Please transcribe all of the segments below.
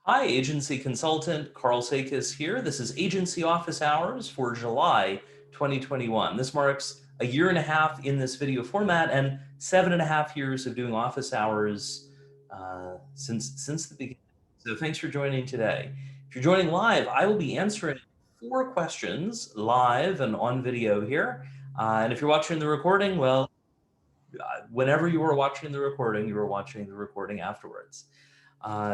Hi, agency consultant Karl Sakas here. This is agency office hours for July 2021. This marks a year and a half in this video format and 7.5 years of doing office hours since the beginning. So thanks for joining today. If you're joining live, I will be answering 4 questions live and on video here. And if you're watching the recording, well, whenever you are watching the recording, you are watching the recording afterwards.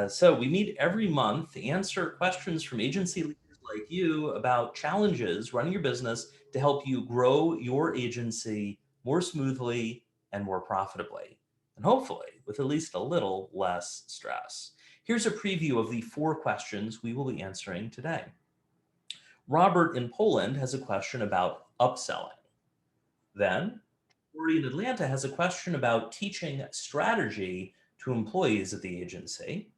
So we meet every month to answer questions from agency leaders like you about challenges running your business to help you grow your agency more smoothly and more profitably, and hopefully with at least a little less stress. Here's a preview of the 4 questions we will be answering today. Robert in Poland has a question about upselling. Then, Corey in Atlanta has a question about teaching strategy to employees at the agency.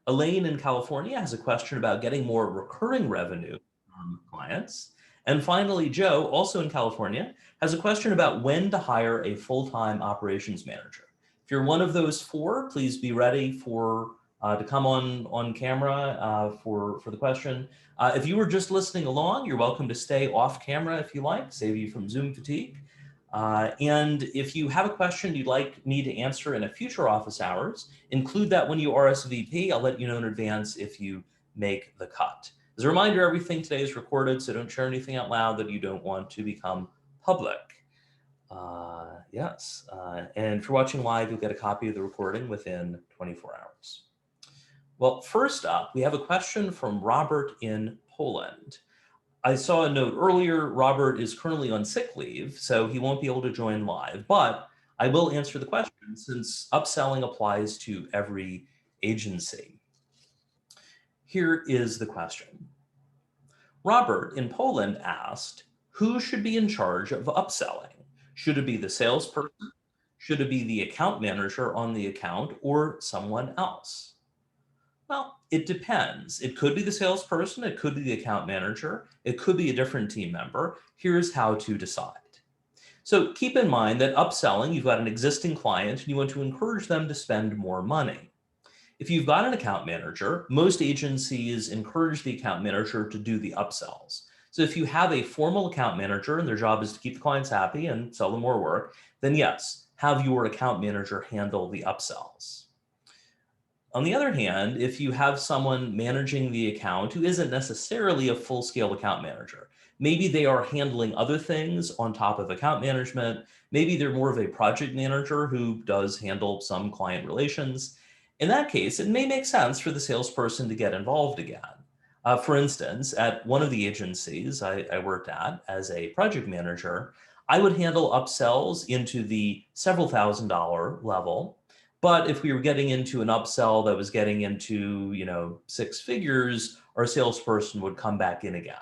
Elaine in California has a question about getting more recurring revenue from clients. And finally, Joe, also in California, has a question about when to hire a full-time operations manager. If you're one of those 4, please be ready to come on camera for the question. If you were just listening along, you're welcome to stay off camera if you like, save you from Zoom fatigue. And if you have a question you'd like me to answer in a future office hours, include that when you RSVP. I'll let you know in advance if you make the cut. As a reminder, everything today is recorded, so don't share anything out loud that you don't want to become public. Yes, and if you're watching live, you'll get a copy of the recording within 24 hours. Well, first up, we have a question from Robert in Poland. I saw a note earlier, Robert is currently on sick leave, so he won't be able to join live, but I will answer the question since upselling applies to every agency. Here is the question. Robert in Poland asked, who should be in charge of upselling? Should it be the salesperson? Should it be the account manager on the account or someone else? Well, it depends. It could be the salesperson, it could be the account manager, it could be a different team member. Here's how to decide. So keep in mind that upselling, you've got an existing client and you want to encourage them to spend more money. If you've got an account manager, most agencies encourage the account manager to do the upsells. So if you have a formal account manager and their job is to keep the clients happy and sell them more work, then yes, have your account manager handle the upsells. On the other hand, if you have someone managing the account who isn't necessarily a full-scale account manager, maybe they are handling other things on top of account management, maybe they're more of a project manager who does handle some client relations. In that case, it may make sense for the salesperson to get involved again. For instance, at one of the agencies I worked at as a project manager, I would handle upsells into the several $1,000 level. But if we were getting into an upsell that was getting into, 6 figures, our salesperson would come back in again.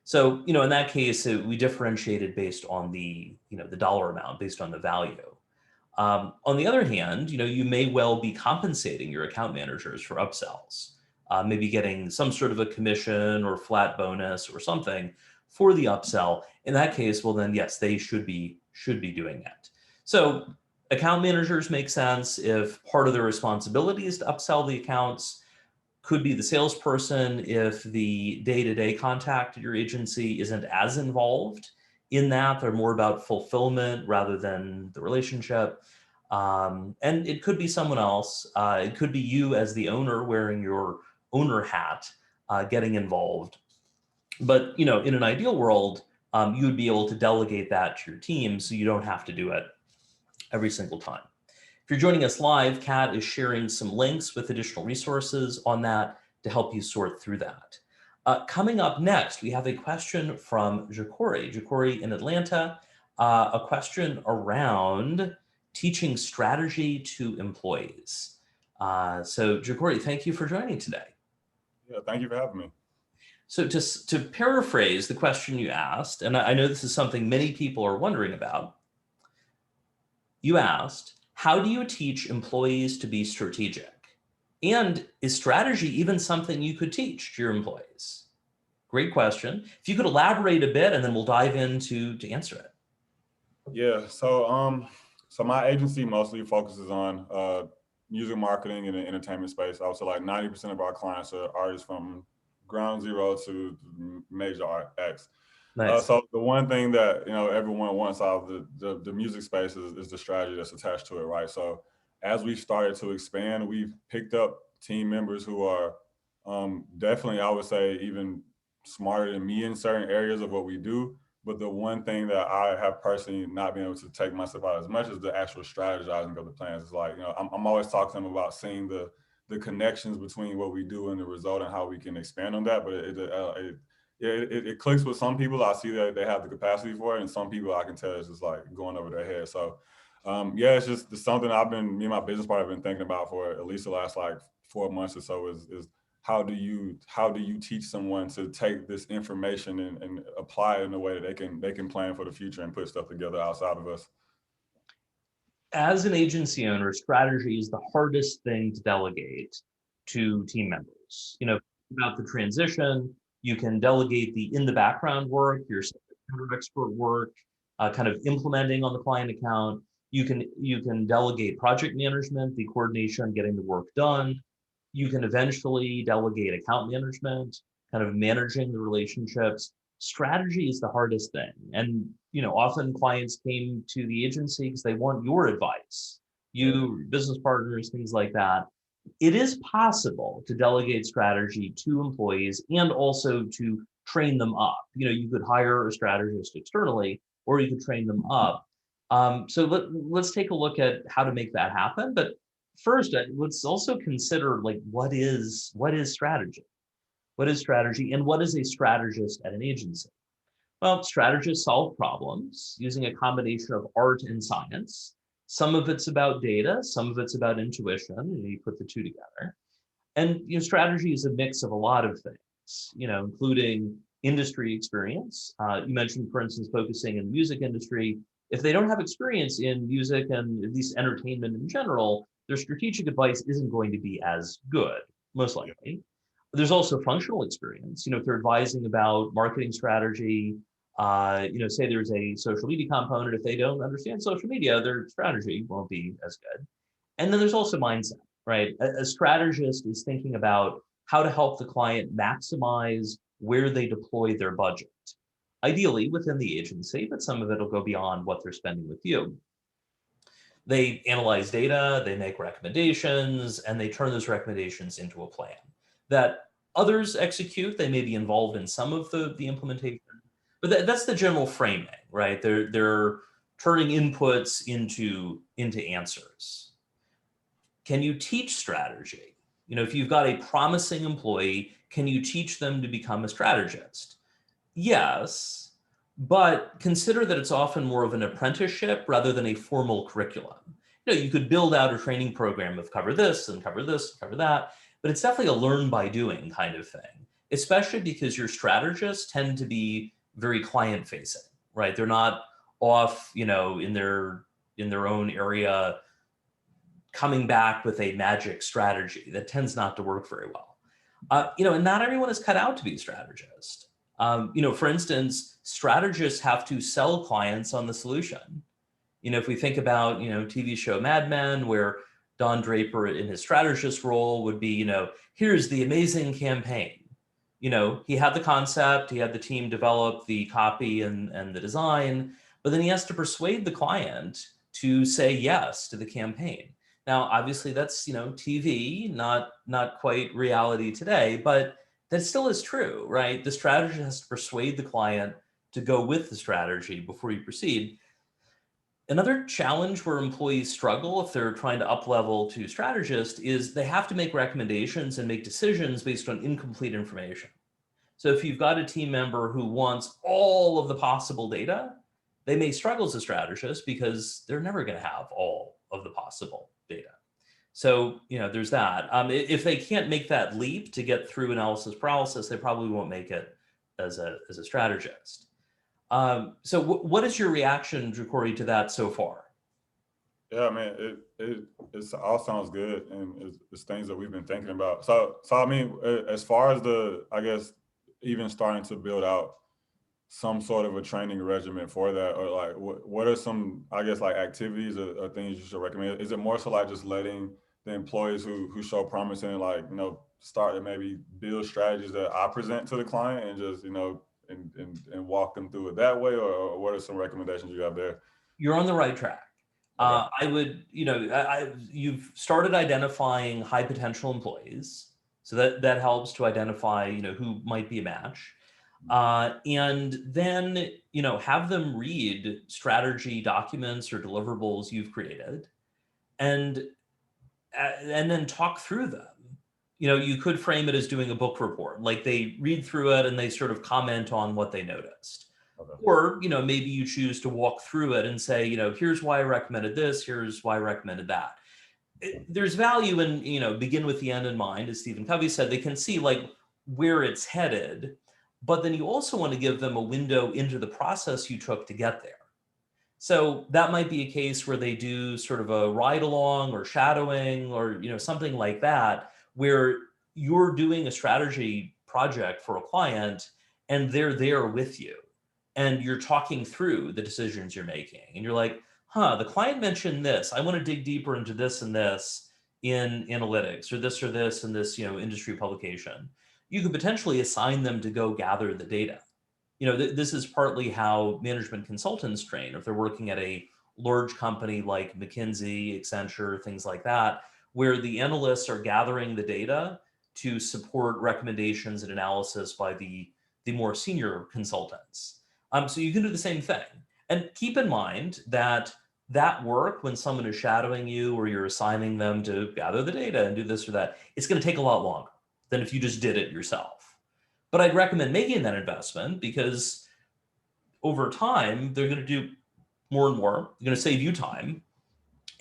So, in that case, we differentiated based on the dollar amount, based on the value. On the other hand, you may well be compensating your account managers for upsells, maybe getting some sort of a commission or flat bonus or something for the upsell. In that case, well, then yes, they should be doing that. So account managers make sense if part of their responsibility is to upsell the accounts. Could be the salesperson if the day-to-day contact at your agency isn't as involved in that. They're more about fulfillment rather than the relationship. And it could be someone else. It could be you as the owner wearing your owner hat, getting involved. But in an ideal world, you would be able to delegate that to your team so you don't have to do it every single time. If you're joining us live, Kat is sharing some links with additional resources on that to help you sort through that. Coming up next, we have a question from Jacori in Atlanta, a question around teaching strategy to employees. So Jacori, thank you for joining today. Yeah, thank you for having me. So to paraphrase the question you asked, and I know this is something many people are wondering about, you asked, how do you teach employees to be strategic? And is strategy even something you could teach to your employees? Great question. If you could elaborate a bit, and then we'll dive into to answer it. Yeah, so my agency mostly focuses on music marketing in the entertainment space. I would say like 90% of our clients are artists from ground zero to major art acts. Nice. So the one thing that everyone wants out of the music space is the strategy that's attached to it, right? So as we've started to expand, we've picked up team members who are definitely, I would say, even smarter than me in certain areas of what we do. But the one thing that I have personally not been able to take myself out as much as the actual strategizing of the plans. Is like, I'm always talking to them about seeing the connections between what we do and the result and how we can expand on that. But it clicks with some people. I see that they have the capacity for it, and some people I can tell it's just like going over their head. So yeah, it's something me and my business partner have been thinking about for at least the last like 4 months or so is how do you teach someone to take this information and apply it in a way that they can plan for the future and put stuff together outside of us. As an agency owner, strategy is the hardest thing to delegate to team members. About the transition, you can delegate the in the background work, your expert work, kind of implementing on the client account. You can delegate project management, the coordination, getting the work done. You can eventually delegate account management, kind of managing the relationships. Strategy is the hardest thing. And, often clients came to the agency because they want your advice, you, business partners, things like that. It is possible to delegate strategy to employees and also to train them up. You could hire a strategist externally, or you could train them up. So let's take a look at how to make that happen. But first, let's also consider like what is strategy? What is strategy, and what is a strategist at an agency? Well, strategists solve problems using a combination of art and science. Some of it's about data, some of it's about intuition, and you put the two together. And strategy is a mix of a lot of things, including industry experience. You mentioned, for instance, focusing in the music industry. If they don't have experience in music and at least entertainment in general, their strategic advice isn't going to be as good, most likely. There's also functional experience. If they're advising about marketing strategy, say there's a social media component, if they don't understand social media, their strategy won't be as good. And then there's also mindset, right? A strategist is thinking about how to help the client maximize where they deploy their budget, ideally within the agency, but some of it will go beyond what they're spending with you. They analyze data, they make recommendations, and they turn those recommendations into a plan that others execute. They may be involved in some of the implementation, but that's the general framing, right? They're turning inputs into answers. Can you teach strategy? If you've got a promising employee, can you teach them to become a strategist? Yes, but consider that it's often more of an apprenticeship rather than a formal curriculum. You could build out a training program of cover this and cover this, and cover that, but it's definitely a learn by doing kind of thing, especially because your strategists tend to be very client facing, right? They're not off, in their own area coming back with a magic strategy. That tends not to work very well. And not everyone is cut out to be a strategist. For instance, strategists have to sell clients on the solution. If we think about, TV show Mad Men, where Don Draper in his strategist role would be, here's the amazing campaign. He had the concept, he had the team develop the copy and the design, but then he has to persuade the client to say yes to the campaign. Now, obviously that's, TV, not quite reality today, but that still is true, right? The strategist has to persuade the client to go with the strategy before you proceed. Another challenge where employees struggle if they're trying to up-level to strategist is they have to make recommendations and make decisions based on incomplete information. So if you've got a team member who wants all of the possible data, they may struggle as a strategist because they're never going to have all of the possible data. So, there's that. If they can't make that leap to get through analysis paralysis, they probably won't make it as a strategist. So what is your reaction, Corey, to that so far? Yeah, man, it all sounds good, and it's things that we've been thinking about. So I mean, as far as I guess, even starting to build out some sort of a training regimen for that, or like what are some, I guess, like activities or things you should recommend? Is it more so like just letting the employees who show promise and like, start to maybe build strategies that I present to the client and just, and walk them through it that way, or what are some recommendations you have there? You're on the right track. Okay. I would, you've started identifying high potential employees. So that helps to identify, who might be a match. And then, have them read strategy documents or deliverables you've created, and and then talk through them. You could frame it as doing a book report, like they read through it and they sort of comment on what they noticed. Okay. Or, maybe you choose to walk through it and say, here's why I recommended this, here's why I recommended that. There's value in, begin with the end in mind, as Stephen Covey said. They can see like where it's headed, but then you also want to give them a window into the process you took to get there. So that might be a case where they do sort of a ride along or shadowing or something like that, where you're doing a strategy project for a client and they're there with you and you're talking through the decisions you're making. And you're like, the client mentioned this. I want to dig deeper into this and this in analytics, or this in this industry publication. You could potentially assign them to go gather the data. This is partly how management consultants train. If they're working at a large company like McKinsey, Accenture, things like that, where the analysts are gathering the data to support recommendations and analysis by the more senior consultants. So you can do the same thing. And keep in mind that work, when someone is shadowing you or you're assigning them to gather the data and do this or that, it's going to take a lot longer than if you just did it yourself. But I'd recommend making that investment, because over time, they're going to do more and more. They're going to save you time.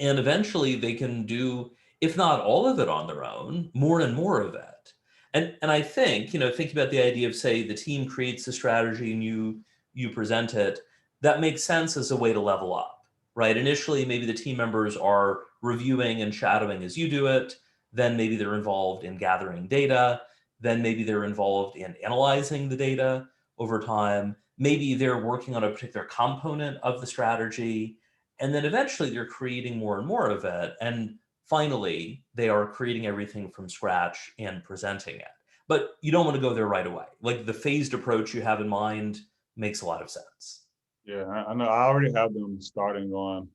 And eventually they can do, if not all of it on their own, more and more of it. And I think, thinking about the idea of, say, the team creates the strategy and you present it, that makes sense as a way to level up, right? Initially, maybe the team members are reviewing and shadowing as you do it. Then maybe they're involved in gathering data. Then maybe they're involved in analyzing the data over time. Maybe they're working on a particular component of the strategy. And then eventually they're creating more and more of it. And finally, they are creating everything from scratch and presenting it. But you don't want to go there right away. Like, the phased approach you have in mind makes a lot of sense. Yeah, I know. I already have them starting on,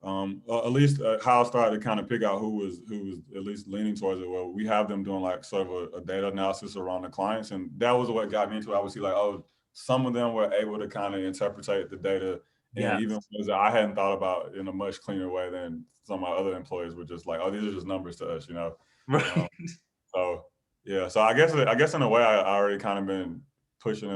at least how I started to kind of pick out who was at least leaning towards it. Well, we have them doing like sort of a data analysis around the clients, and that was what got me into it. I would see like, oh, some of them were able to kind of interpret the data, and Yes. even ones that I hadn't thought about in a much cleaner way than some of my other employees were just like, oh, these are just numbers to us, Um, Right. so yeah, so I guess in a way I already kind of been pushing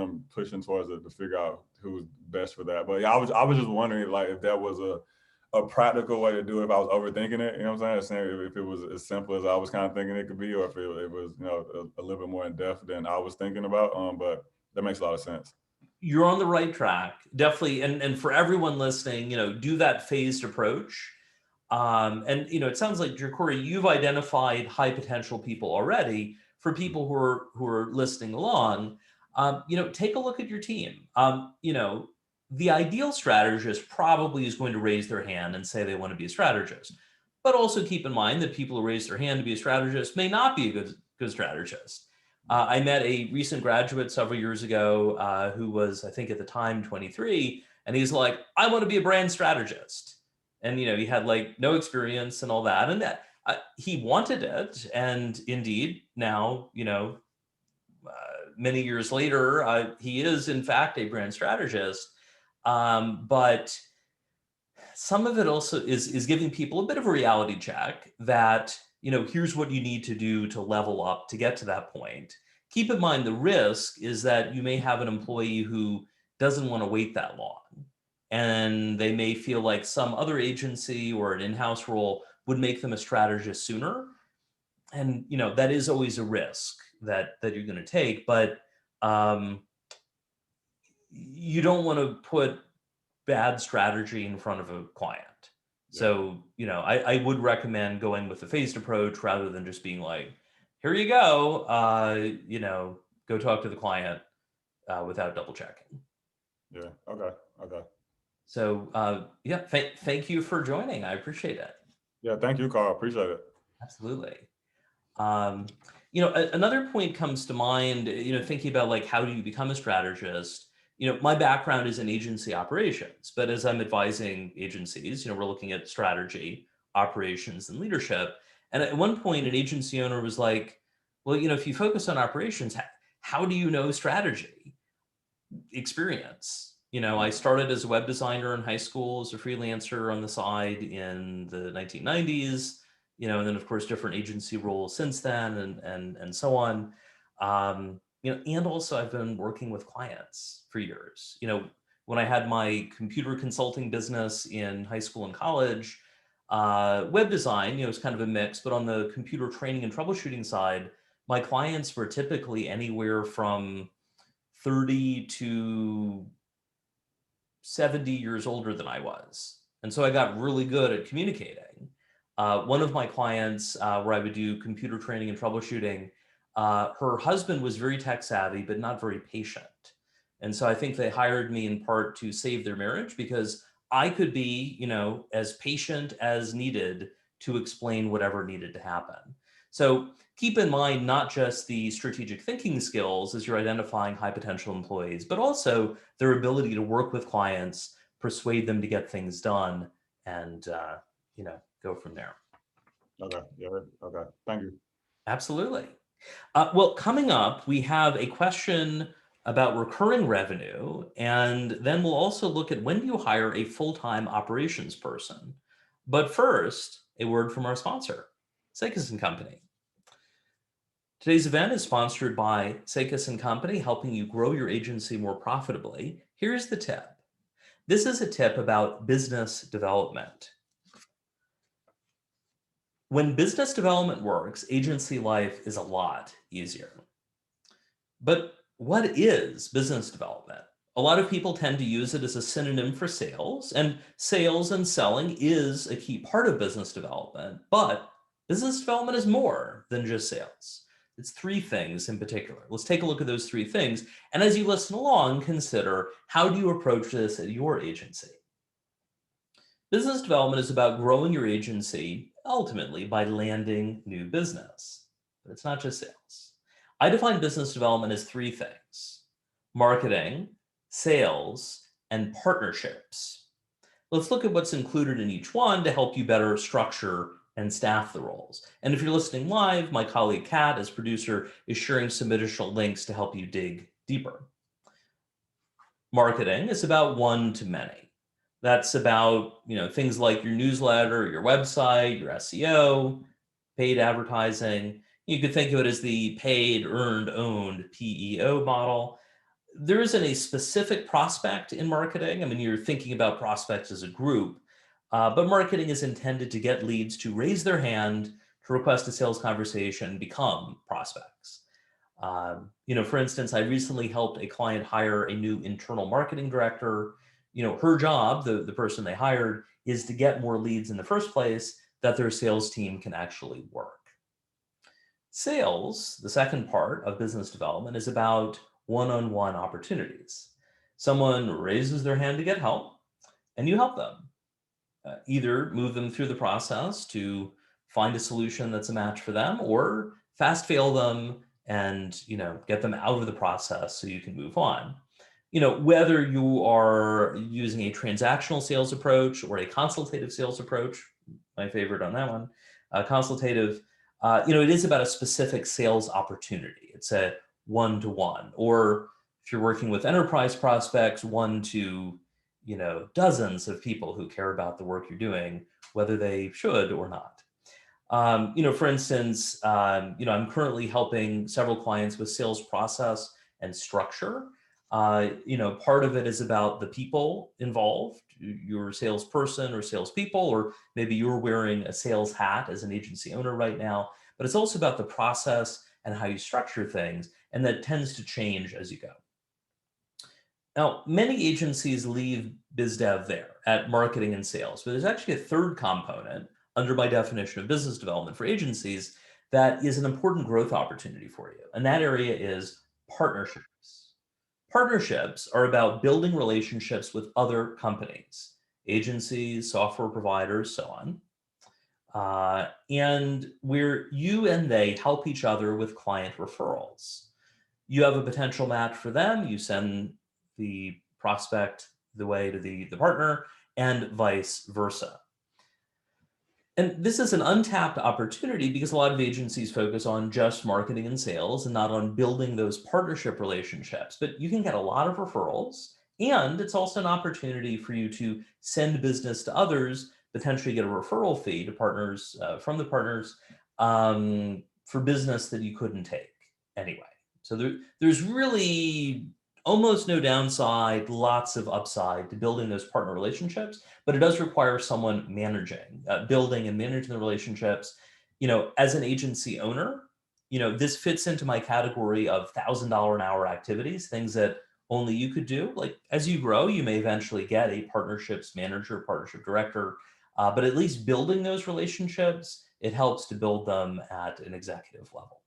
towards it to figure out who's best for that. But yeah, I was just wondering like if that was a practical way to do it if I was overthinking it. You know what I'm saying? If it was as simple as I was kind of thinking it could be, or if it was a little bit more in depth than I was thinking about. But that makes a lot of sense. You're on the right track, definitely. And for everyone listening, do that phased approach. And it sounds like, Corey, you've identified high potential people already. For people who are listening along, take a look at your team. The ideal strategist probably is going to raise their hand and say they want to be a strategist. But also keep in mind that people who raise their hand to be a strategist may not be a good strategist. I met a recent graduate several years ago who was, I think at the time, 23, and he's like, I want to be a brand strategist. And he had like no experience and all that, and that he wanted it. And indeed, now many years later, he is in fact a brand strategist. But some of it also is giving people a bit of a reality check that, here's what you need to do to level up to get to that point. Keep in mind, the risk is that you may have an employee who doesn't want to wait that long, and they may feel like some other agency or an in-house role would make them a strategist sooner. And that is always a risk that you're going to take. But um, you don't want to put bad strategy in front of a client. Yeah. So, I would recommend going with the phased approach rather than just being like, here you go, go talk to the client without double checking. Yeah. Okay. Okay. So, yeah, thank you for joining. I appreciate it. Yeah. Thank you, Carl. Appreciate it. Absolutely. Um, Another point comes to mind, thinking about like, how do you become a strategist? My background is in agency operations, but as I'm advising agencies, we're looking at strategy, operations, and leadership. And at one point, an agency owner was like, well, if you focus on operations, how do you know strategy? Experience. I started as a web designer in high school, as a freelancer on the side in the 1990s, and then of course different agency roles since then, and so on. And also I've been working with clients for years. When I had my computer consulting business in high school and college, web design, was kind of a mix, but on the computer training and troubleshooting side, my clients were typically anywhere from 30 to 70 years older than I was. And so I got really good at communicating. One of my clients, where I would do computer training and troubleshooting, her husband was very tech savvy, but not very patient. And so I think they hired me in part to save their marriage, because I could be, as patient as needed to explain whatever needed to happen. So keep in mind not just the strategic thinking skills as you're identifying high potential employees, but also their ability to work with clients, persuade them to get things done, and go from there. Okay. Yeah. Okay. Thank you. Absolutely. Well, coming up, we have a question about recurring revenue, and then we'll also look at when do you hire a full-time operations person. But first, a word from our sponsor, Sakas and Company. Today's event is sponsored by Sakas and Company, helping you grow your agency more profitably. Here's the tip. This is a tip about business development. When business development works, agency life is a lot easier. But what is business development? A lot of people tend to use it as a synonym for sales, and sales and selling is a key part of business development, but business development is more than just sales. It's three things in particular. Let's take a look at those three things. And as you listen along, consider, how do you approach this at your agency? Business development is about growing your agency ultimately by landing new business, but it's not just sales. I define business development as three things: marketing, sales, and partnerships. Let's look at what's included in each one to help you better structure and staff the roles. And if you're listening live, my colleague Kat, as producer, is sharing some additional links to help you dig deeper. Marketing is about one-to-many. That's about things like your newsletter, your website, your SEO, paid advertising. You could think of it as the paid, earned, owned, PEO model. There isn't a specific prospect in marketing. I mean, you're thinking about prospects as a group, but marketing is intended to get leads to raise their hand, to request a sales conversation, become prospects. For instance, I recently helped a client hire a new internal marketing director. Her job, the person they hired, is to get more leads in the first place that their sales team can actually work. Sales, the second part of business development, is about one-on-one opportunities. Someone raises their hand to get help, and you help them. Either move them through the process to find a solution that's a match for them, or fast fail them and get them out of the process so you can move on. Whether you are using a transactional sales approach or a consultative sales approach, my favorite on that one, consultative, it is about a specific sales opportunity. It's a one-to-one, or if you're working with enterprise prospects, one to dozens of people who care about the work you're doing, whether they should or not. For instance, I'm currently helping several clients with sales process and structure. Part of it is about the people involved, your salesperson or salespeople, or maybe you're wearing a sales hat as an agency owner right now, but it's also about the process and how you structure things, and that tends to change as you go. Now, many agencies leave BizDev there at marketing and sales, but there's actually a third component under my definition of business development for agencies that is an important growth opportunity for you. And that area is partnerships. Partnerships are about building relationships with other companies, agencies, software providers, so on. and where you and they help each other with client referrals. You have a potential match for them, you send the prospect the way to the partner, and vice versa. And this is an untapped opportunity because a lot of agencies focus on just marketing and sales and not on building those partnership relationships. But you can get a lot of referrals, and it's also an opportunity for you to send business to others, potentially get a referral fee to partners from the partners for business that you couldn't take anyway. So there's really almost no downside, lots of upside to building those partner relationships, but it does require someone managing, building and managing the relationships. As an agency owner, this fits into my category of $1,000 an hour activities, things that only you could do. Like as you grow, you may eventually get a partnerships manager, partnership director, but at least building those relationships, it helps to build them at an executive level.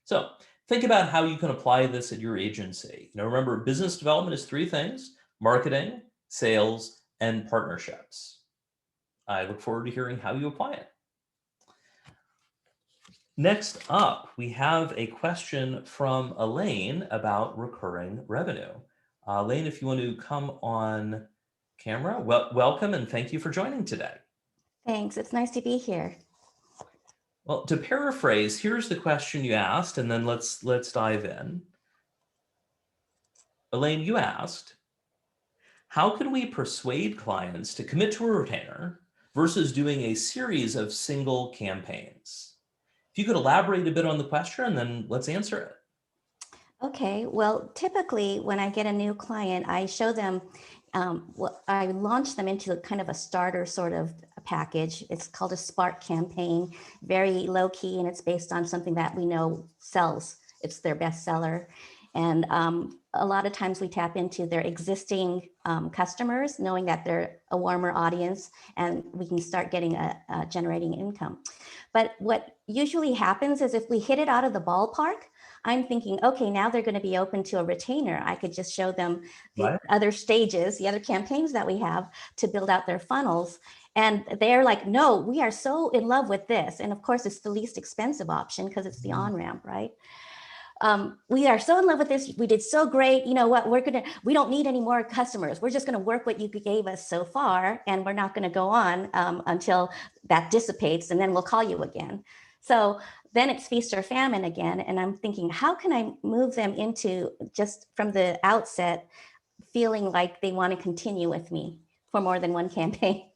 So think about how you can apply this at your agency. Remember, business development is three things: marketing, sales, and partnerships. I look forward to hearing how you apply it. Next up, we have a question from Elaine about recurring revenue. Elaine, if you want to come on camera, welcome and thank you for joining today. Thanks. It's nice to be here. Well, to paraphrase, here's the question you asked, and then let's dive in. Elaine, you asked, how can we persuade clients to commit to a retainer versus doing a series of single campaigns? If you could elaborate a bit on the question, and then let's answer it. Okay, well, typically when I get a new client, I show them, I launch them into kind of a starter sort of package. It's called a Spark campaign, very low key, and it's based on something that we know sells. It's their best seller. And a lot of times we tap into their existing customers, knowing that they're a warmer audience, and we can start getting generating income. But what usually happens is if we hit it out of the ballpark, I'm thinking, okay, now they're going to be open to a retainer. I could just show them the other stages, the other campaigns that we have to build out their funnels. And they're like, no, we are so in love with this. And of course, it's the least expensive option because it's the on-ramp, right? We are so in love with this. We did so great. You know what? We don't need any more customers. We're just going to work what you gave us so far. And we're not going to go on until that dissipates. And then we'll call you again. So then it's feast or famine again. And I'm thinking, how can I move them into just from the outset, feeling like they want to continue with me for more than one campaign?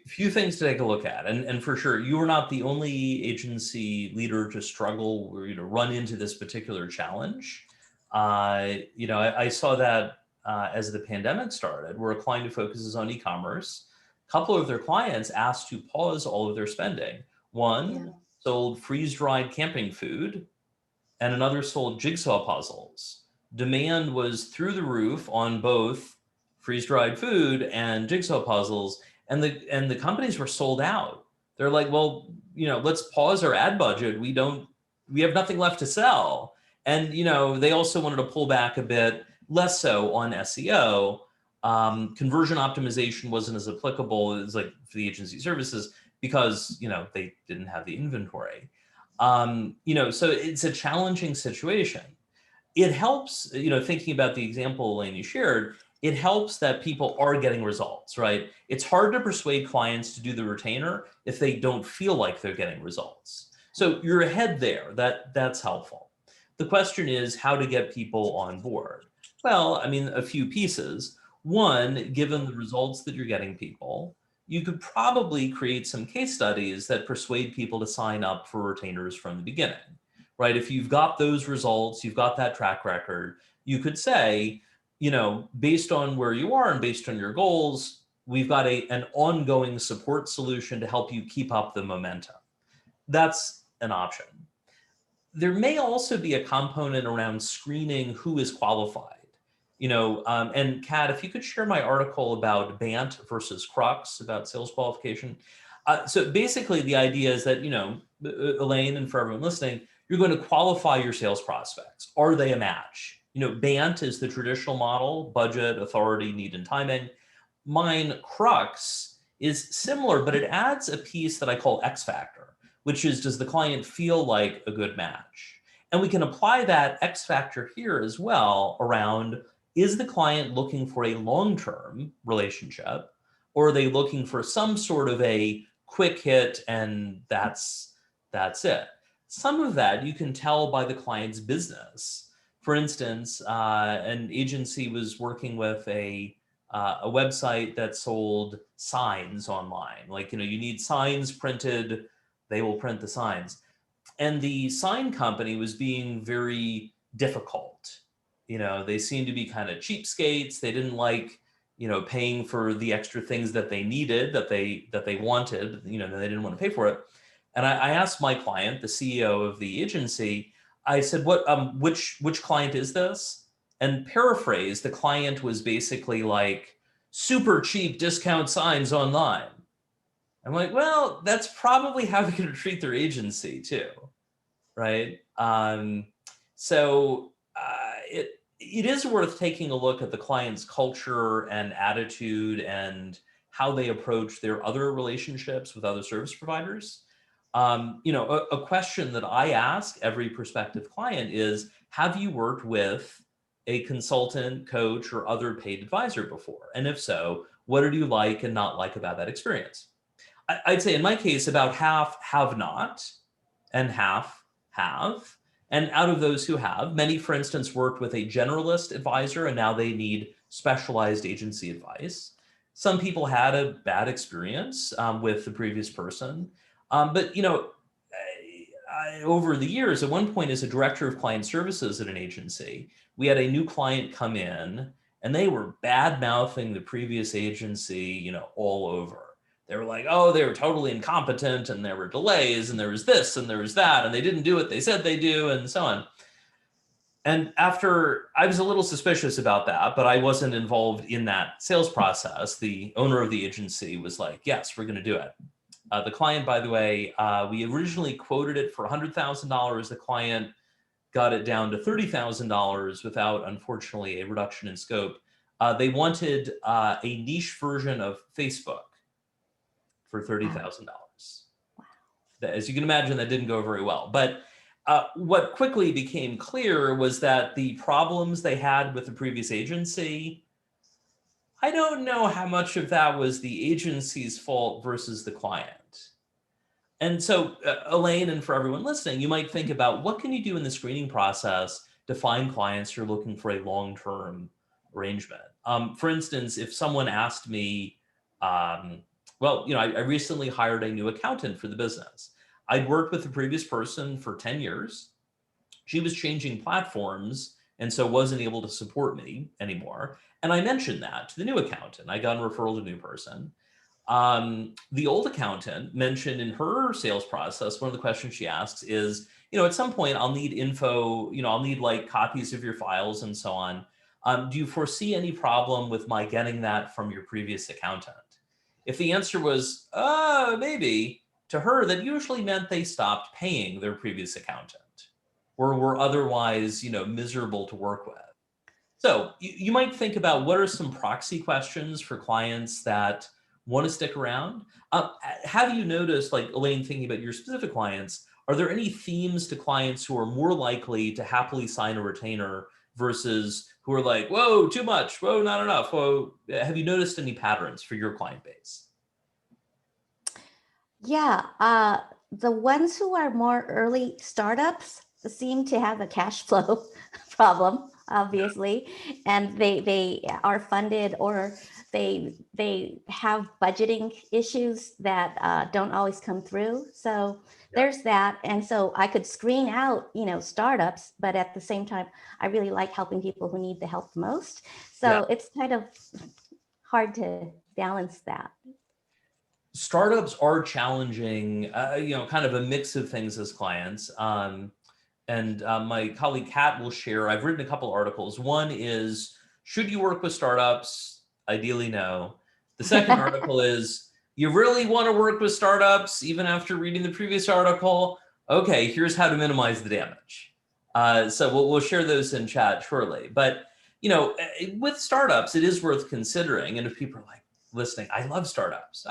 Few things to take a look at, and for sure, you are not the only agency leader to struggle or run into this particular challenge. I saw that as the pandemic started, where a client who focuses on e-commerce, a couple of their clients asked to pause all of their spending. One sold freeze-dried camping food, and another sold jigsaw puzzles. Demand was through the roof on both freeze-dried food and jigsaw puzzles. And the companies were sold out. They're like, well, let's pause our ad budget. We have nothing left to sell. And, they also wanted to pull back a bit, less so on SEO. Conversion optimization wasn't as applicable as like for the agency services because, they didn't have the inventory. So it's a challenging situation. It helps, thinking about the example, Elaine, you shared, it helps that people are getting results, right? It's hard to persuade clients to do the retainer if they don't feel like they're getting results. So you're ahead there. That's helpful. The question is how to get people on board. Well, a few pieces. One, given the results that you're getting people, you could probably create some case studies that persuade people to sign up for retainers from the beginning, right? If you've got those results, you've got that track record, you could say, based on where you are and based on your goals, we've got an ongoing support solution to help you keep up the momentum. That's an option. There may also be a component around screening who is qualified. And Kat, if you could share my article about BANT versus Crux about sales qualification. So basically the idea is that, Elaine, and for everyone listening, you're going to qualify your sales prospects. Are they a match? BANT is the traditional model: budget, authority, need, and timing. Mine, Crux, is similar, but it adds a piece that I call X factor, which is, does the client feel like a good match? And we can apply that X factor here as well around, is the client looking for a long-term relationship, or are they looking for some sort of a quick hit and that's it? Some of that you can tell by the client's business. For instance, an agency was working with a website that sold signs online. Like, you need signs printed, they will print the signs. And the sign company was being very difficult. They seemed to be kind of cheapskates. They didn't like, paying for the extra things that they needed, that they wanted, they didn't want to pay for it. And I asked my client, the CEO of the agency, I said, which client is this? And paraphrase, the client was basically like, super cheap discount signs online. I'm like, well, that's probably how they're going to treat their agency too, right? So it is worth taking a look at the client's culture and attitude and how they approach their other relationships with other service providers. A question that I ask every prospective client is, have you worked with a consultant, coach, or other paid advisor before? And if so, what did you like and not like about that experience? I'd say in my case, about half have not, and half have. And out of those who have, many, for instance, worked with a generalist advisor, and now they need specialized agency advice. Some people had a bad experience with the previous person. But over the years, at one point as a director of client services at an agency, we had a new client come in and they were bad mouthing the previous agency, all over. They were like, oh, they were totally incompetent and there were delays and there was this and there was that and they didn't do what they said they do and so on. And after, I was a little suspicious about that, but I wasn't involved in that sales process. The owner of the agency was like, yes, we're going to do it. The client, by the way, we originally quoted it for $100,000. The client got it down to $30,000 without, unfortunately, a reduction in scope. They wanted a niche version of Facebook for $30,000. Wow. As you can imagine, that didn't go very well. But what quickly became clear was that the problems they had with the previous agency, I don't know how much of that was the agency's fault versus the client. And so, Elaine, and for everyone listening, you might think about what can you do in the screening process to find clients who are looking for a long-term arrangement. For instance, if someone asked me, I recently hired a new accountant for the business. I'd worked with the previous person for 10 years. She was changing platforms and so wasn't able to support me anymore. And I mentioned that to the new accountant. I got a referral to a new person. The old accountant mentioned in her sales process, one of the questions she asks is, at some point I'll need info, I'll need like copies of your files and so on. Do you foresee any problem with my getting that from your previous accountant? If the answer was, maybe, to her, that usually meant they stopped paying their previous accountant or were otherwise, miserable to work with. So you might think about what are some proxy questions for clients that want to stick around. Have you noticed, like Elaine, thinking about your specific clients, are there any themes to clients who are more likely to happily sign a retainer versus who are like, whoa, too much, whoa, not enough, whoa? Have you noticed any patterns for your client base? Yeah, the ones who are more early startups seem to have a cash flow problem, obviously, and they are funded or they have budgeting issues that don't always come through. So there's that. And so I could screen out, startups, but at the same time, I really like helping people who need the help the most. So it's kind of hard to balance that. Startups are challenging, kind of a mix of things as clients. And my colleague Kat will share, I've written a couple articles. One is, should you work with startups? Ideally, no. The second article is, you really want to work with startups even after reading the previous article? Okay, here's how to minimize the damage. So we'll share those in chat shortly. But with startups, it is worth considering. And if people are like, listening, I love startups.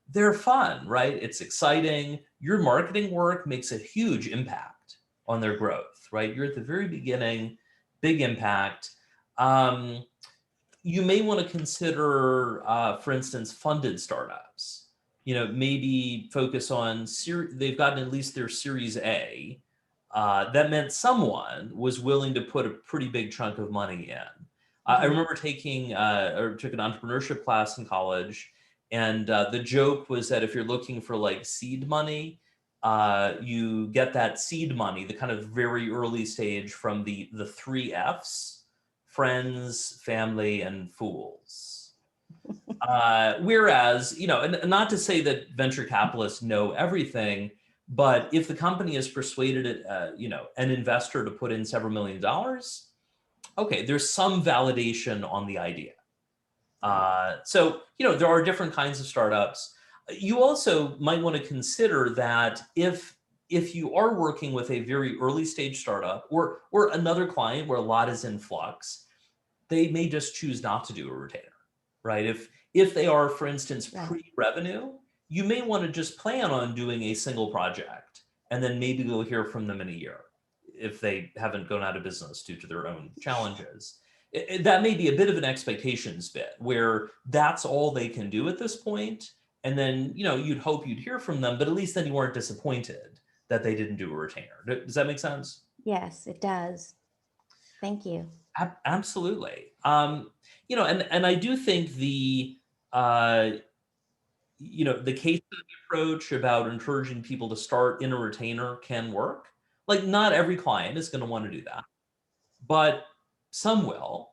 They're fun, right? It's exciting. Your marketing work makes a huge impact on their growth, right? You're at the very beginning, big impact. You may want to consider, for instance, funded startups. Maybe focus on, they've gotten at least their Series A. That meant someone was willing to put a pretty big chunk of money in. I remember taking or took an entrepreneurship class in college, and the joke was that if you're looking for like seed money, you get that seed money, the kind of very early stage, from the three F's: friends, family, and fools. Whereas, and not to say that venture capitalists know everything, but if the company has persuaded an investor to put in several $1,000,000, okay, there's some validation on the idea. So, there are different kinds of startups. You also might want to consider that if you are working with a very early stage startup or another client where a lot is in flux, they may just choose not to do a retainer, right? If they are, for instance, pre-revenue, you may want to just plan on doing a single project, and then maybe you'll hear from them in a year if they haven't gone out of business due to their own challenges. That may be a bit of an expectations bit, where that's all they can do at this point, and then you'd hope you'd hear from them, but at least then you weren't disappointed that they didn't do a retainer. Does that make sense? Yes, it does. Thank you. Absolutely. And I do think the the case study approach about encouraging people to start in a retainer can work. Like, not every client is going to want to do that, but some will.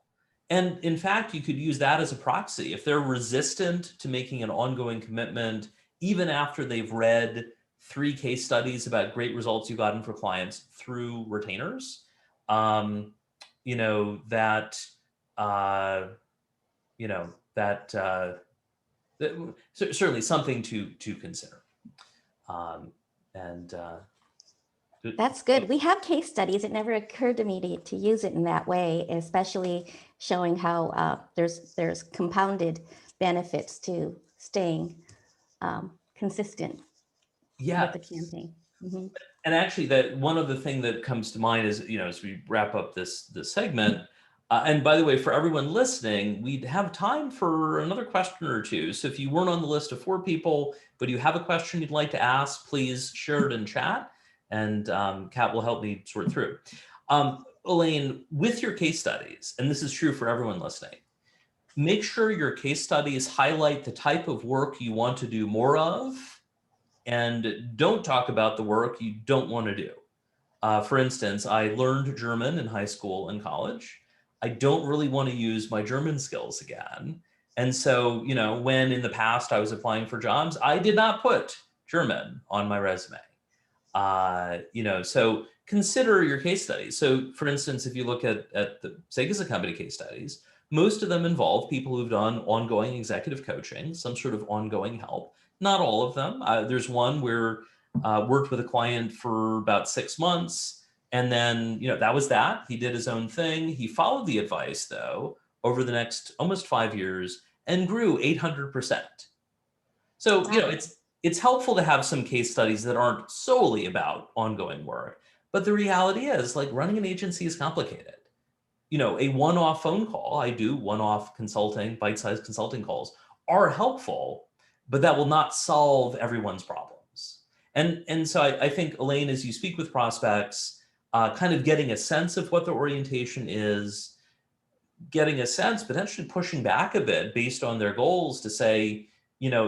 And in fact, you could use that as a proxy. If they're resistant to making an ongoing commitment, even after they've read 3 case studies about great results you've gotten for clients through retainers, that certainly something to consider. That's good. We have case studies. It never occurred to me to use it in that way, especially showing how there's compounded benefits to staying consistent with the campaign. Mm-hmm. And actually, that one other thing that comes to mind is, as we wrap up this segment, and by the way, for everyone listening, we'd have time for another question or two. So if you weren't on the list of 4 people, but you have a question you'd like to ask, please share it in chat, and Kat will help me sort through. Elaine, with your case studies, and this is true for everyone listening, make sure your case studies highlight the type of work you want to do more of, and don't talk about the work you don't want to do. For instance, I learned German in high school and college. I don't really want to use my German skills again. And so, when in the past I was applying for jobs, I did not put German on my resume. So consider your case studies. So for instance, if you look at the Sakas company case studies, most of them involve people who've done ongoing executive coaching, some sort of ongoing help. Not all of them. There's one where worked with a client for about 6 months. And then, that was that. He did his own thing. He followed the advice, though, over the next almost 5 years and grew 800%. So, Wow. It's helpful to have some case studies that aren't solely about ongoing work. But the reality is, like, running an agency is complicated. A one-off phone call, I do one-off consulting, bite-sized consulting calls, are helpful, but that will not solve everyone's problems. And so I think, Elaine, as you speak with prospects, kind of getting a sense of what the orientation is, getting a sense, potentially pushing back a bit based on their goals to say,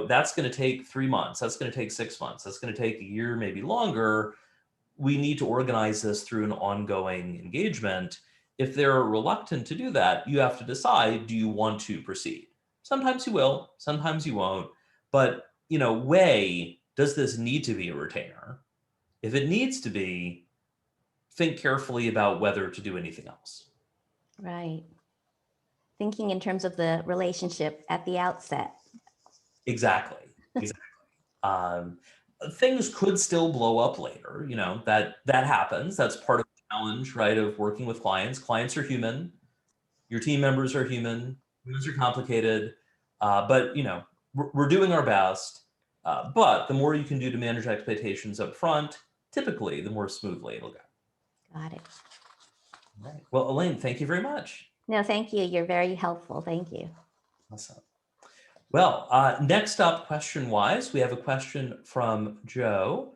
that's going to take 3 months, that's going to take 6 months, that's going to take a year, maybe longer. We need to organize this through an ongoing engagement. If they're reluctant to do that, you have to decide, do you want to proceed? Sometimes you will, sometimes you won't. But, weigh, does this need to be a retainer? If it needs to be, think carefully about whether to do anything else. Right. Thinking in terms of the relationship at the outset. Exactly. Things could still blow up later. That happens. That's part of the challenge, right, of working with clients. Clients are human. Your team members are human. Humans are complicated. But we're doing our best. But the more you can do to manage expectations up front, typically the more smoothly it'll go. Got it. All right. Well, Elaine, thank you very much. No, thank you. You're very helpful. Thank you. Awesome. Well, next up, question-wise, we have a question from Joe.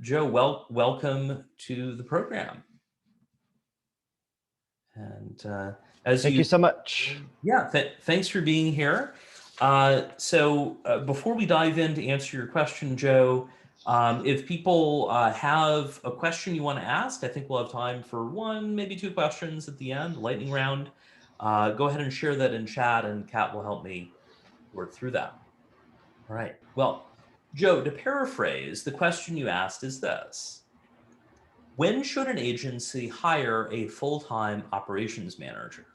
Joe, welcome to the program. And thank you so much. Yeah, thanks for being here. So before we dive in to answer your question, Joe, if people have a question you want to ask, I think we'll have time for one, maybe two questions at the end, lightning round. Go ahead and share that in chat, and Kat will help me work through that. All right. Well, Joe, to paraphrase, the question you asked is this: when should an agency hire a full-time operations manager?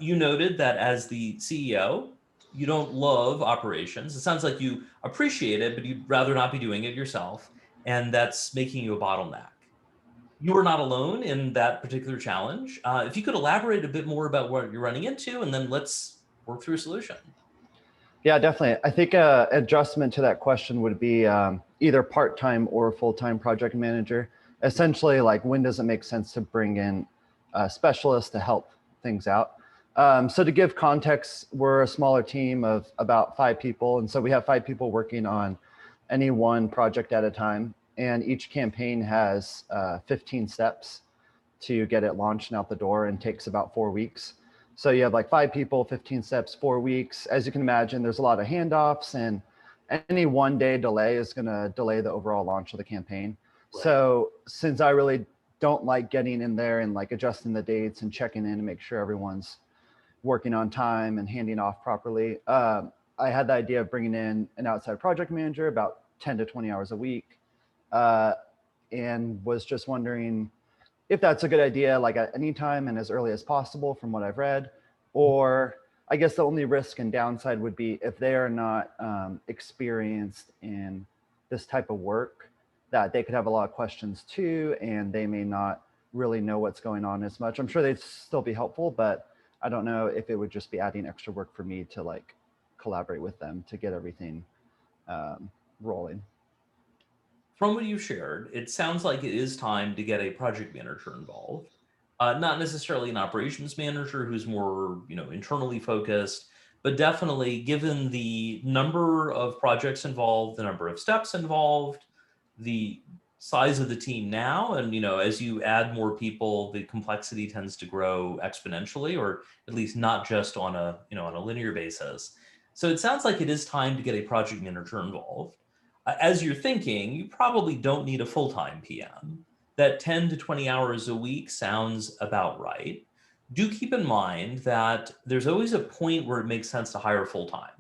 You noted that as the CEO, you don't love operations. It sounds like you appreciate it, but you'd rather not be doing it yourself, and that's making you a bottleneck. You are not alone in that particular challenge. If you could elaborate a bit more about what you're running into, and then let's work through a solution. Yeah, definitely. I think adjustment to that question would be either part-time or full-time project manager. Essentially, like, when does it make sense to bring in a specialist to help things out? So to give context, we're a smaller team of about 5 people. And so we have 5 people working on any one project at a time. And each campaign has 15 steps to get it launched and out the door, and takes about 4 weeks. So you have like 5 people, 15 steps, 4 weeks. As you can imagine, there's a lot of handoffs, and any one day delay is going to delay the overall launch of the campaign. Right. So since I really don't like getting in there and like adjusting the dates and checking in to make sure everyone's working on time and handing off properly, I had the idea of bringing in an outside project manager about 10 to 20 hours a week, and was just wondering if that's a good idea, like at any time and as early as possible from what I've read. Or I guess the only risk and downside would be if they are not experienced in this type of work, that they could have a lot of questions too, and they may not really know what's going on as much. I'm sure they'd still be helpful, but I don't know if it would just be adding extra work for me to like collaborate with them to get everything rolling. From what you shared, it sounds like it is time to get a project manager involved. Not necessarily an operations manager who's more, internally focused, but definitely, given the number of projects involved, the number of steps involved, the size of the team now, and as you add more people, the complexity tends to grow exponentially, or at least not just on a on a linear basis. So it sounds like it is time to get a project manager involved. As you're thinking, you probably don't need a full-time PM. That 10 to 20 hours a week sounds about right. Do keep in mind that there's always a point where it makes sense to hire full-time.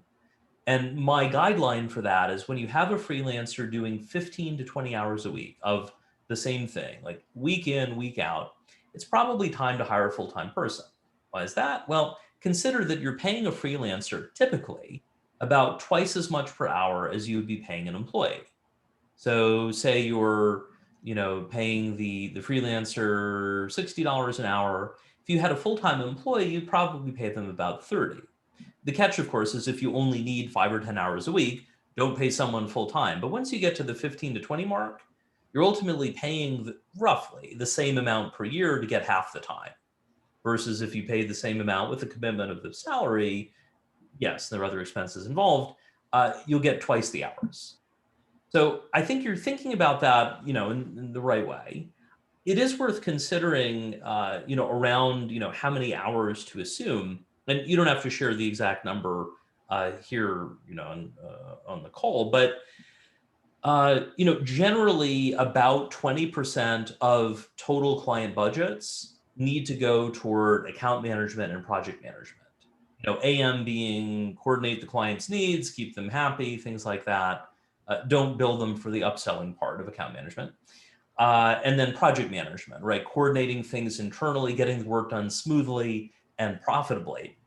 And my guideline for that is when you have a freelancer doing 15 to 20 hours a week of the same thing, like week in, week out, it's probably time to hire a full-time person. Why is that? Well, consider that you're paying a freelancer typically about twice as much per hour as you would be paying an employee. So say you're, paying the freelancer $60 an hour. If you had a full-time employee, you'd probably pay them about 30. The catch, of course, is if you only need 5 or 10 hours a week, don't pay someone full-time. But once you get to the 15 to 20 mark, you're ultimately paying roughly the same amount per year to get half the time. Versus if you pay the same amount with the commitment of the salary, yes, there are other expenses involved, you'll get twice the hours. So I think you're thinking about that, in the right way. It is worth considering, around, how many hours to assume, and you don't have to share the exact number here, on the call, but, generally about 20% of total client budgets need to go toward account management and project management. AM being coordinate the client's needs, keep them happy, things like that. Don't bill them for the upselling part of account management. And then project management, right? Coordinating things internally, getting the work done smoothly and profitably.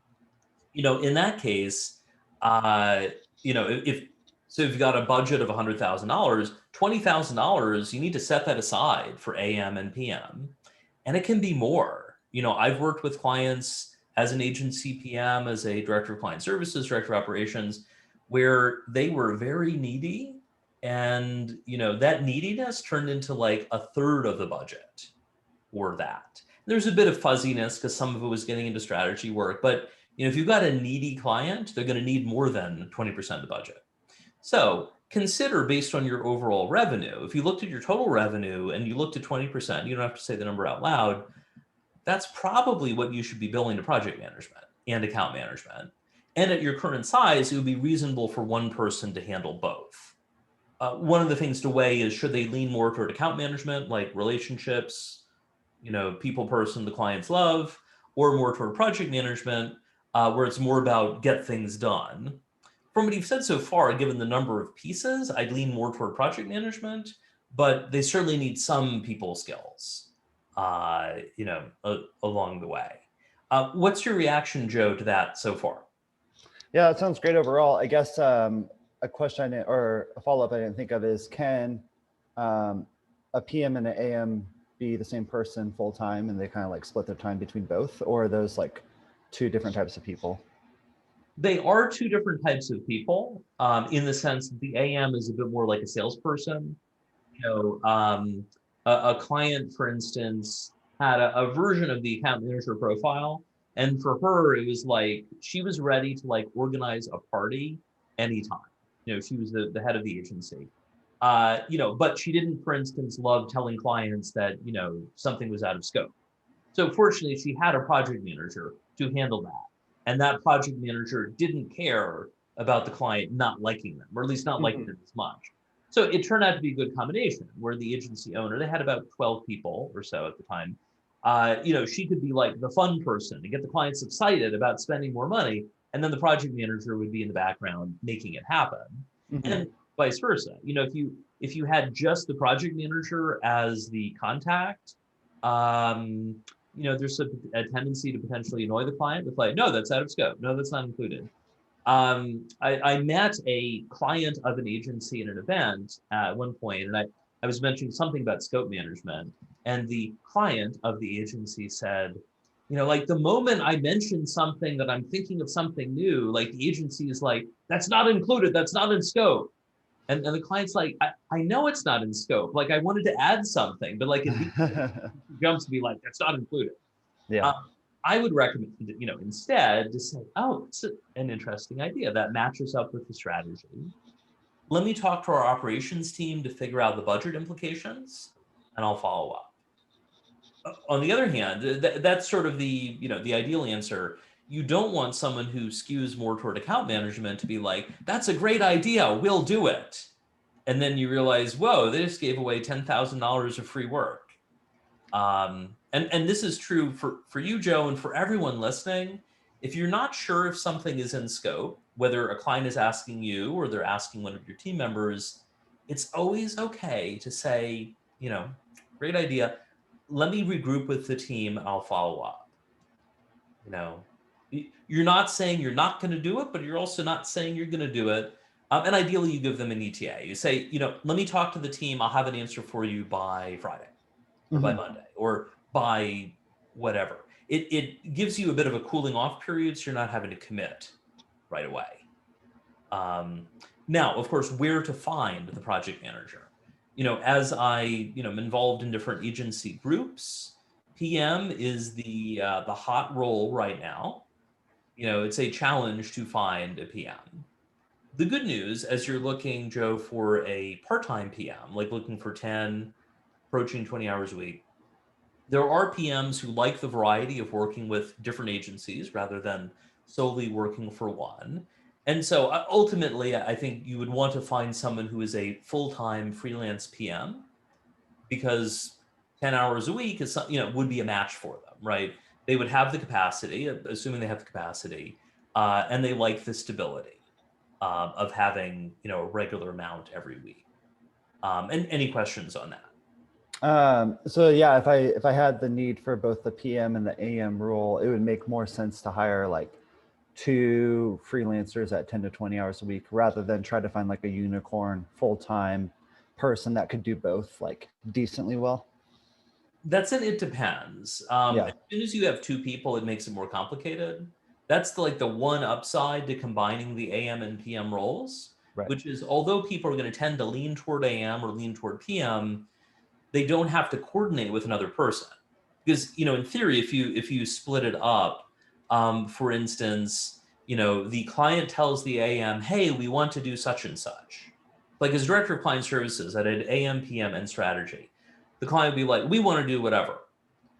In that case, if you've got a budget of $100,000, $20,000, you need to set that aside for AM and PM. And it can be more. I've worked with clients as an agency PM, as a director of client services, director of operations, where they were very needy. And, that neediness turned into like a third of the budget or that. There's a bit of fuzziness because some of it was getting into strategy work. But, if you've got a needy client, they're going to need more than 20% of the budget. So consider based on your overall revenue. If you looked at your total revenue and you looked at 20%, you don't have to say the number out loud. That's probably what you should be billing to project management and account management. And at your current size, it would be reasonable for one person to handle both. One of the things to weigh is, should they lean more toward account management, like relationships, people person the clients love, or more toward project management, where it's more about get things done. From what you've said so far, given the number of pieces, I'd lean more toward project management, but they certainly need some people skills, along the way. What's your reaction, Joe, to that so far? Yeah, that sounds great overall. I guess a question or a follow-up I didn't think of is, can a PM and an AM be the same person full-time and they kind of like split their time between both, or are those like two different types of people? They are two different types of people, in the sense that the AM is a bit more like a salesperson. A client, for instance, had a version of the account manager profile. And for her, it was like, she was ready to like organize a party anytime. She was the head of the agency. But she didn't, for instance, love telling clients that, something was out of scope. So fortunately, she had a project manager to handle that. And that project manager didn't care about the client not liking them, or at least not liking them as much. So it turned out to be a good combination, where the agency owner, they had about 12 people or so at the time. She could be like the fun person to get the clients excited about spending more money. And then the project manager would be in the background making it happen. And vice versa. If you had just the project manager as the contact, there's a tendency to potentially annoy the client with like, no, that's out of scope. No, that's not included. I met a client of an agency in an event at one point, and I was mentioning something about scope management, and the client of the agency said, like the moment I mention something that I'm thinking of something new, like the agency is like, that's not included, that's not in scope. And the client's like, I know it's not in scope. Like I wanted to add something, but like it jumps to be like, that's not included. Yeah. I would recommend, instead to say, oh, it's an interesting idea that matches up with the strategy. Let me talk to our operations team to figure out the budget implications, and I'll follow up. On the other hand, that's sort of the ideal answer. You don't want someone who skews more toward account management to be like, that's a great idea, we'll do it. And then you realize, whoa, they just gave away $10,000 of free work. And this is true for you, Joe, and for everyone listening. If you're not sure if something is in scope, whether a client is asking you or they're asking one of your team members, it's always okay to say, great idea. Let me regroup with the team and I'll follow up. You're not saying you're not going to do it, but you're also not saying you're going to do it. And ideally, you give them an ETA. You say, let me talk to the team. I'll have an answer for you by Friday, or by Monday, or by whatever. It gives you a bit of a cooling off period, so you're not having to commit right away. Now, of course, where to find the project manager? As I am involved in different agency groups, PM is the hot role right now. It's a challenge to find a PM. The good news, as you're looking, Joe, for a part-time PM, like looking for 10, approaching 20 hours a week, there are PMs who like the variety of working with different agencies rather than solely working for one. And so ultimately, I think you would want to find someone who is a full-time freelance PM, because 10 hours a week is, would be a match for them, right? They would have the capacity, assuming they have the capacity, and they like the stability of having, a regular amount every week. And any questions on that? So yeah, if I had the need for both the PM and the AM role, it would make more sense to hire like 2 freelancers at 10 to 20 hours a week, rather than try to find like a unicorn full-time person that could do both like decently well. it depends. Yeah. As soon as you have two people, it makes it more complicated. That's the one upside to combining the AM and PM roles, Right. which is although people are going to tend to lean toward AM or lean toward PM, they don't have to coordinate with another person. Because, in theory, if you split it up, for instance, the client tells the AM, hey, we want to do such and such. Like as director of client services, I did AM, PM, and strategy. The client would be like, we want to do whatever.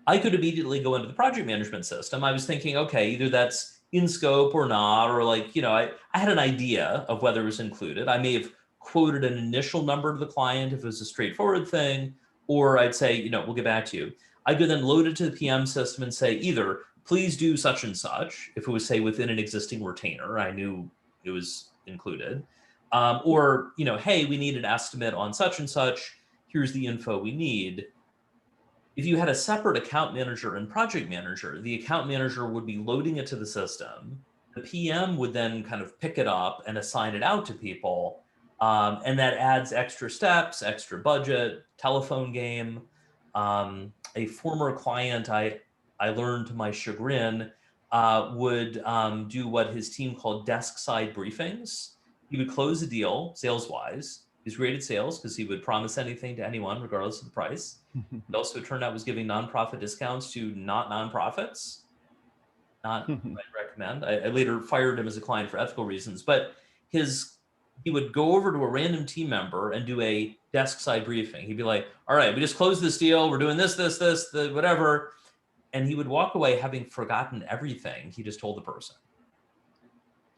I could immediately go into the project management system. I was thinking, okay, either that's in scope or not, or I had an idea of whether it was included. I may have quoted an initial number to the client if it was a straightforward thing, or I'd say, we'll get back to you. I could then load it to the PM system and say either, please do such and such, if it was, say, within an existing retainer, I knew it was included. Or, hey, we need an estimate on such and such. Here's the info we need. If you had a separate account manager and project manager, the account manager would be loading it to the system. The PM would then kind of pick it up and assign it out to people. And that adds extra steps, extra budget, telephone game. A former client, I learned to my chagrin, would do what his team called desk side briefings. He would close a deal sales-wise. He's great at sales because he would promise anything to anyone, regardless of the price. It also turned out was giving nonprofit discounts to not nonprofits. Not what I'd recommend. I later fired him as a client for ethical reasons, but he would go over to a random team member and do a desk side briefing. He'd be like, all right, we just closed this deal. We're doing this, whatever. And he would walk away having forgotten everything he just told the person.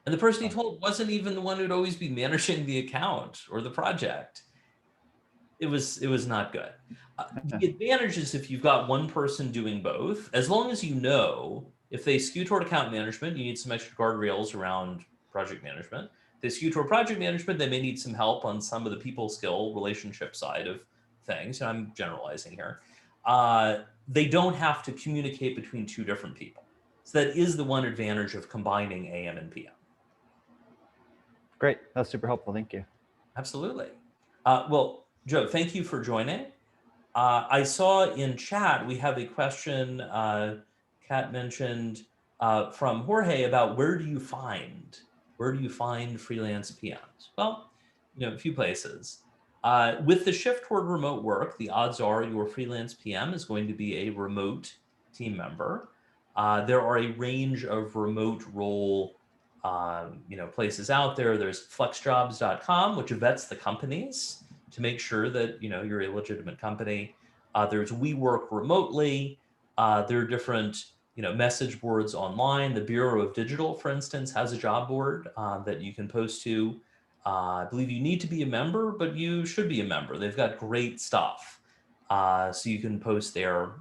And the person he told wasn't even the one who'd always be managing the account or the project. It was not good. The advantage is if you've got one person doing both, as long as you know, if they skew toward account management, you need some extra guardrails around project management. If they skew toward project management, they may need some help on some of the people skill relationship side of things. And I'm generalizing here. They don't have to communicate between two different people. So that is the one advantage of combining AM and PM. Great. That's super helpful. Thank you. Absolutely. Well, Joe, thank you for joining. I saw in chat we have a question Kat mentioned from Jorge about where do you find freelance PMs? Well, a few places. With the shift toward remote work, the odds are your freelance PM is going to be a remote team member. There are a range of remote role places out there. There's flexjobs.com, which vets the companies to make sure that you're a legitimate company. There's We Work Remotely. There are different message boards online. The Bureau of Digital, for instance, has a job board that you can post to. I believe you need to be a member, but you should be a member. They've got great stuff, so you can post there.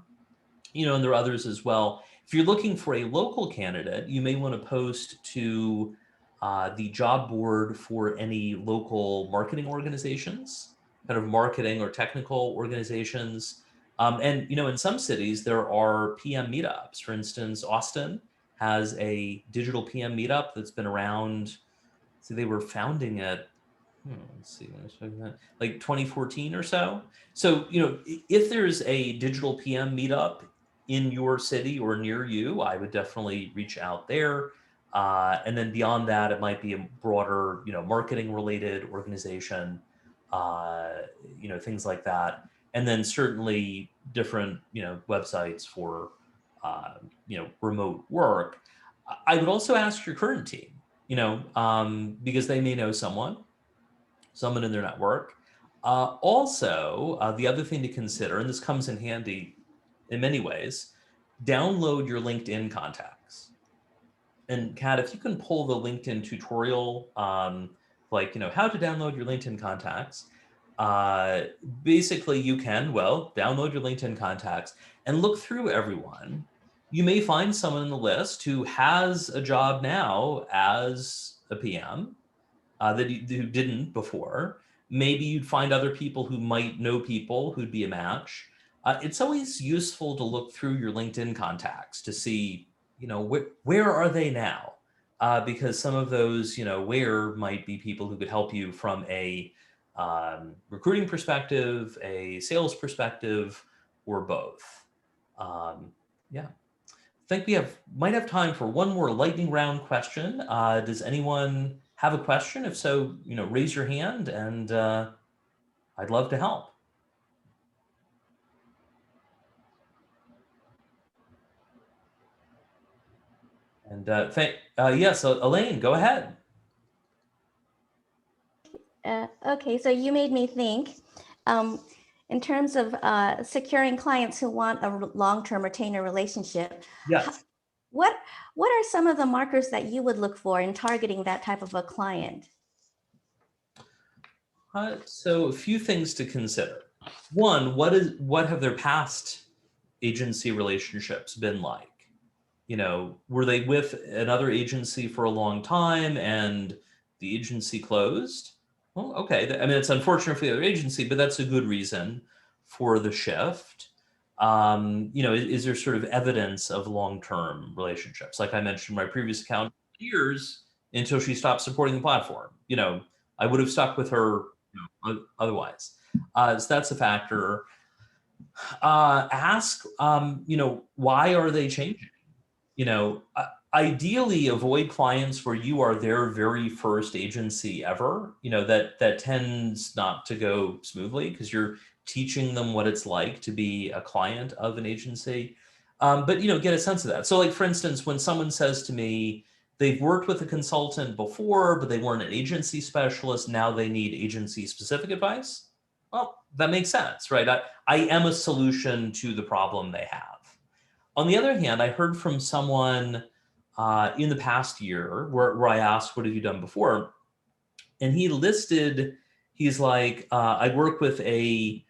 And there are others as well. If you're looking for a local candidate, you may want to post to the job board for any local marketing organizations, kind of marketing or technical organizations. And in some cities, there are PM meetups. For instance, Austin has a digital PM meetup that's been around. So they were founding it, let's see, like 2014 or so. So, if there's a digital PM meetup in your city or near you, I would definitely reach out there. And then beyond that, it might be a broader, marketing related organization, things like that. And then certainly different, websites for, remote work. I would also ask your current team, because they may know someone in their network. Also, the other thing to consider, and this comes in handy in many ways, download your LinkedIn contacts. And Kat, if you can pull the LinkedIn tutorial, how to download your LinkedIn contacts, basically you can, download your LinkedIn contacts and look through everyone. You may find someone on the list who has a job now as a PM who didn't before. Maybe you'd find other people who might know people who'd be a match. It's always useful to look through your LinkedIn contacts to see, where are they now? Because some of those, where might be people who could help you from a recruiting perspective, a sales perspective, or both? Yeah. I think we might have time for one more lightning round question. Does anyone have a question? If so, raise your hand, and I'd love to help. And yes, Elaine, go ahead. Okay, so you made me think. In terms of securing clients who want a long-term retainer relationship, Yes. what are some of the markers that you would look for in targeting that type of a client? So a few things to consider. One, what have their past agency relationships been like? Were they with another agency for a long time and the agency closed? Well, okay. I mean, it's unfortunate for the other agency, but that's a good reason for the shift. Is there sort of evidence of long-term relationships? Like I mentioned, my previous account, years until she stopped supporting the platform. I would have stuck with her otherwise. So that's a factor. Ask, why are they changing? Ideally avoid clients where you are their very first agency ever. That tends not to go smoothly because you're teaching them what it's like to be a client of an agency. But get a sense of that. So like, for instance, when someone says to me, they've worked with a consultant before, but they weren't an agency specialist, now they need agency specific advice. Well, that makes sense, right? I am a solution to the problem they have. On the other hand, I heard from someone in the past year where I asked, what have you done before? And he's like, I work with a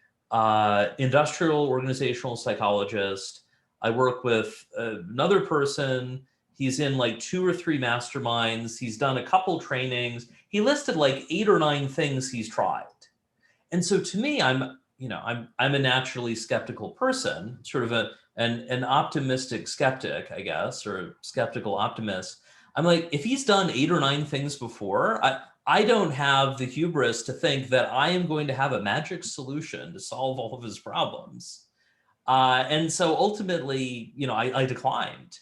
industrial organizational psychologist. I work with another person. He's in like 2 or 3 masterminds. He's done a couple trainings. He listed like 8 or 9 things he's tried. And so to me, I'm a naturally skeptical person, sort of an optimistic skeptic, I guess, or a skeptical optimist. I'm like, if he's done 8 or 9 things before, I don't have the hubris to think that I am going to have a magic solution to solve all of his problems. And so ultimately, I declined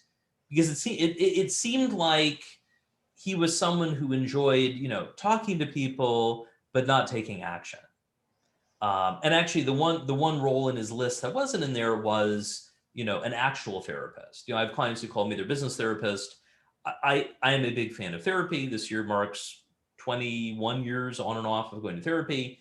because it seemed like he was someone who enjoyed, talking to people, but not taking action. And actually, the one role in his list that wasn't in there was, an actual therapist. I have clients who call me their business therapist. I am a big fan of therapy. This year marks 21 years on and off of going to therapy.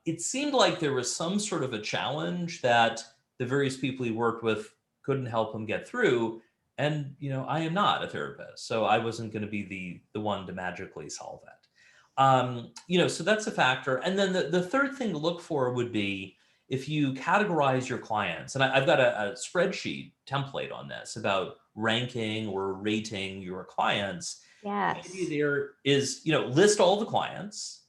It seemed like there was some sort of a challenge that the various people he worked with couldn't help him get through. And, I am not a therapist, so I wasn't going to be the one to magically solve it. So that's a factor. And then the third thing to look for would be if you categorize your clients, and I've got a spreadsheet template on this about ranking or rating your clients. Yes. The idea there is, list all the clients,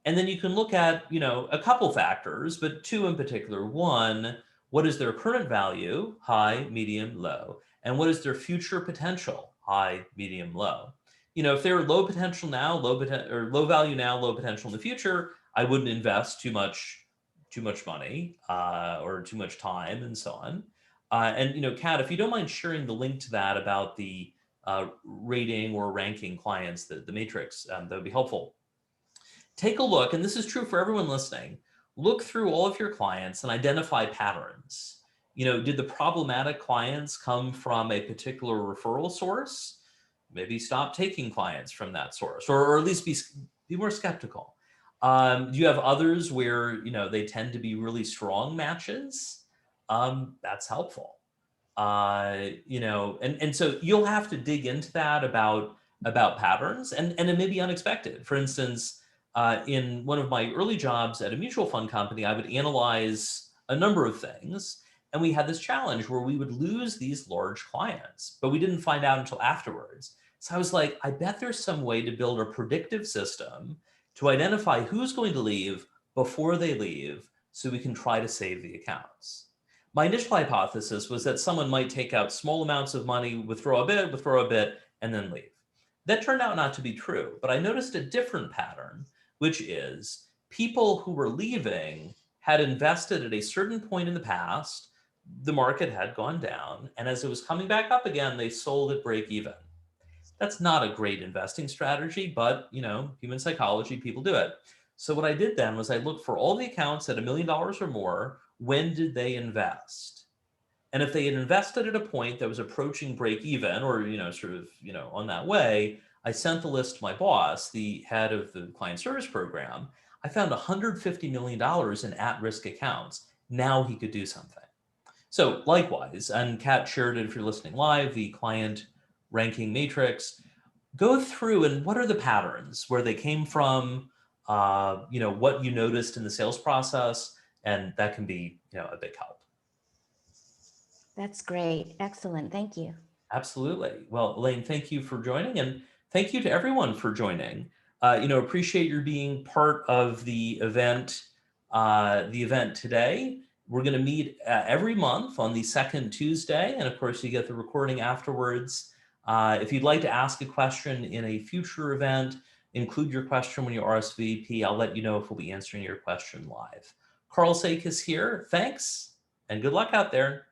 and then you can look at, a couple factors, but 2 in particular. One, what is their current value, high, medium, low, and what is their future potential, high, medium, low. If they're low potential now, low value now, low potential in the future, I wouldn't invest too much money or too much time and so on. And Kat, if you don't mind sharing the link to that about the rating or ranking clients, the matrix, that would be helpful. Take a look, and this is true for everyone listening. Look through all of your clients and identify patterns. Did the problematic clients come from a particular referral source? Maybe stop taking clients from that source, or at least be more skeptical. Do you have others where they tend to be really strong matches? That's helpful. And so you'll have to dig into that about patterns, and it may be unexpected. For instance, in one of my early jobs at a mutual fund company, I would analyze a number of things. And we had this challenge where we would lose these large clients, but we didn't find out until afterwards. So I was like, I bet there's some way to build a predictive system to identify who's going to leave before they leave so we can try to save the accounts. My initial hypothesis was that someone might take out small amounts of money, withdraw a bit, and then leave. That turned out not to be true, but I noticed a different pattern, which is people who were leaving had invested at a certain point in the past, the market had gone down, and as it was coming back up again, they sold at break even. That's not a great investing strategy, but human psychology, people do it. So what I did then was I looked for all the accounts at $1 million or more. When did they invest? And if they had invested at a point that was approaching break even, or on that way, I sent the list to my boss, the head of the client service program. I found $150 million in at-risk accounts. Now he could do something. So likewise, and Kat shared it if you're listening live, the client ranking matrix. Go through and what are the patterns, where they came from, what you noticed in the sales process, and that can be a big help. That's great. Excellent. Thank you. Absolutely. Well, Elaine, thank you for joining, and thank you to everyone for joining. Appreciate your being part of the event today. We're going to meet every month on the second Tuesday, and of course, you get the recording afterwards. If you'd like to ask a question in a future event, include your question when you RSVP. I'll let you know if we'll be answering your question live. Karl Sakas here. Thanks, and good luck out there.